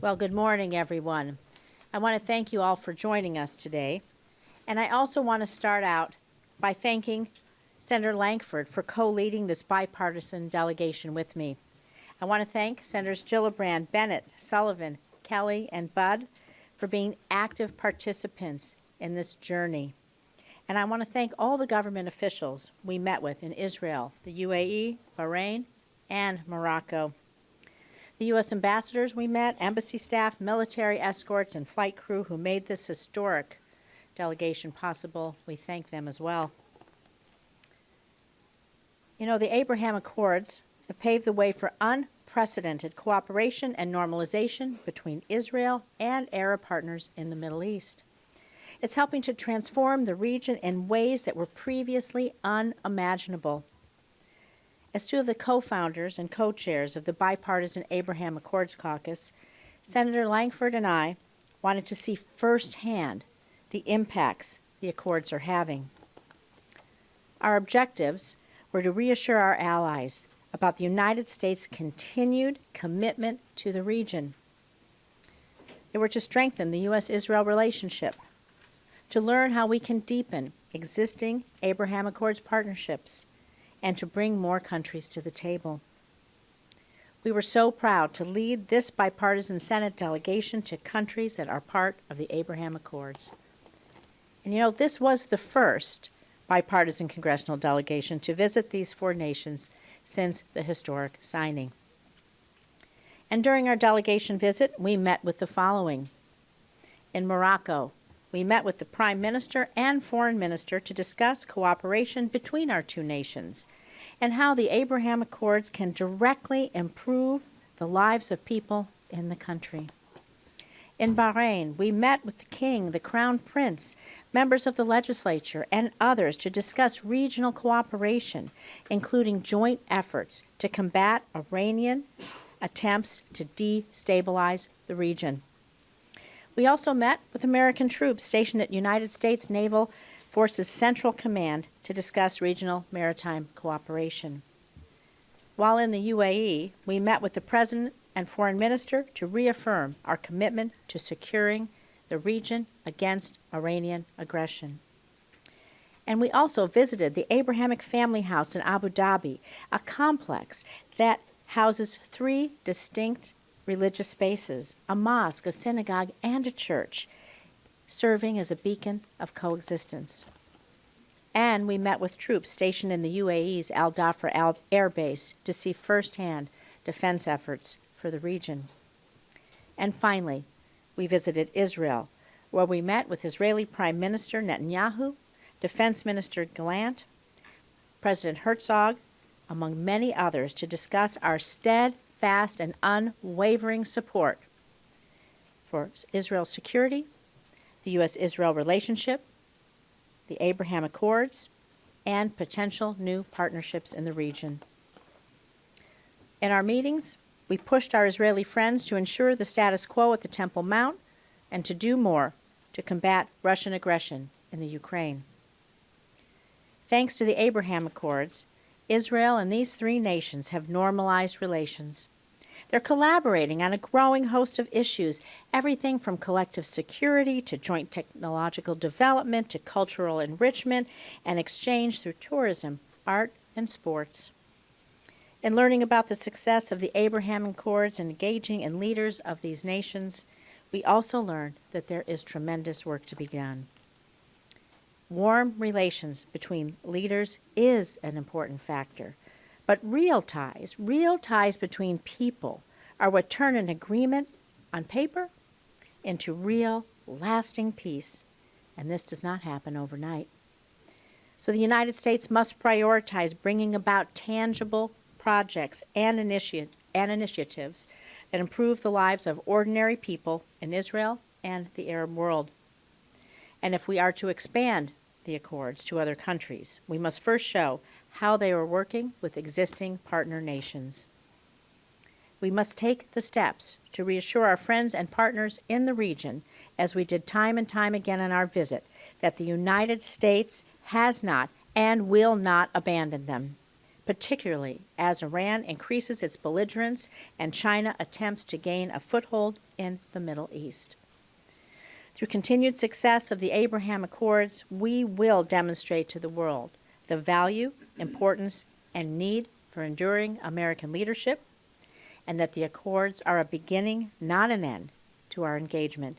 Well, good morning, everyone. I want to thank you all for joining us today. And I also want to start out by thanking Senator Lankford for co-leading this bipartisan delegation with me. I want to thank Senators Gillibrand, Bennett, Sullivan, Kelly, and Budd for being active participants in this journey. And I want to thank all the government officials we met with in Israel, the UAE, Bahrain, and Morocco. The U.S. ambassadors we met, embassy staff, military escorts, and flight crew who made this historic delegation possible, we thank them as well. You know, the Abraham Accords have paved the way for unprecedented cooperation and normalization between Israel and Arab partners in the Middle East. It's helping to transform the region in ways that were previously unimaginable. As two of the co-founders and co-chairs of the bipartisan Abraham Accords Caucus, Senator Lankford and I wanted to see firsthand the impacts the accords are having. Our objectives were to reassure our allies about the United States' continued commitment to the region. They were to strengthen the U.S.-Israel relationship, to learn how we can deepen existing Abraham Accords partnerships, and to bring more countries to the table. We were so proud to lead this bipartisan Senate delegation to countries that are part of the Abraham Accords. And you know, this was the first bipartisan congressional delegation to visit these four nations since the historic signing. And during our delegation visit, we met with the following. In Morocco, we met with the Prime Minister and Foreign Minister to discuss cooperation between our two nations and how the Abraham Accords can directly improve the lives of people in the country. In Bahrain, we met with the King, the Crown Prince, members of the legislature, and others to discuss regional cooperation, including joint efforts to combat Iranian attempts to destabilize the region. We also met with American troops stationed at United States Naval Forces Central Command to discuss regional maritime cooperation. While in the UAE, we met with the President and Foreign Minister to reaffirm our commitment to securing the region against Iranian aggression. And we also visited the Abrahamic Family House in Abu Dhabi, a complex that houses three distinct religious spaces, a mosque, a synagogue, and a church, serving as a beacon of coexistence. And we met with troops stationed in the UAE's Al Dhafra Air Base to see firsthand defense efforts for the region. And finally, we visited Israel, where we met with Israeli Prime Minister Netanyahu, Defense Minister Gallant, President Herzog, among many others, to discuss our steadfast and unwavering support for Israel's security, the U.S.-Israel relationship, the Abraham Accords, and potential new partnerships in the region. In our meetings, we pushed our Israeli friends to ensure the status quo at the Temple Mount and to do more to combat Russian aggression in the Ukraine. Thanks to the Abraham Accords, Israel and these three nations have normalized relations. They're collaborating on a growing host of issues, everything from collective security to joint technological development to cultural enrichment and exchange through tourism, art, and sports. In learning about the success of the Abraham Accords and engaging in leaders of these nations, we also learned that there is tremendous work to be done. Warm relations between leaders is an important factor. But real ties between people are what turn an agreement on paper into real, lasting peace, and this does not happen overnight. So the United States must prioritize bringing about tangible projects and initiatives that improve the lives of ordinary people in Israel and the Arab world. And if we are to expand the accords to other countries, we must first show how they are working with existing partner nations. We must take the steps to reassure our friends and partners in the region, as we did time and time again on our visit, that the United States has not and will not abandon them. particularly as Iran increases its belligerence and China attempts to gain a foothold in the Middle East. Through continued success of the Abraham Accords, we will demonstrate to the world the value, importance, and need for enduring American leadership, and that the Accords are a beginning, not an end, to our engagement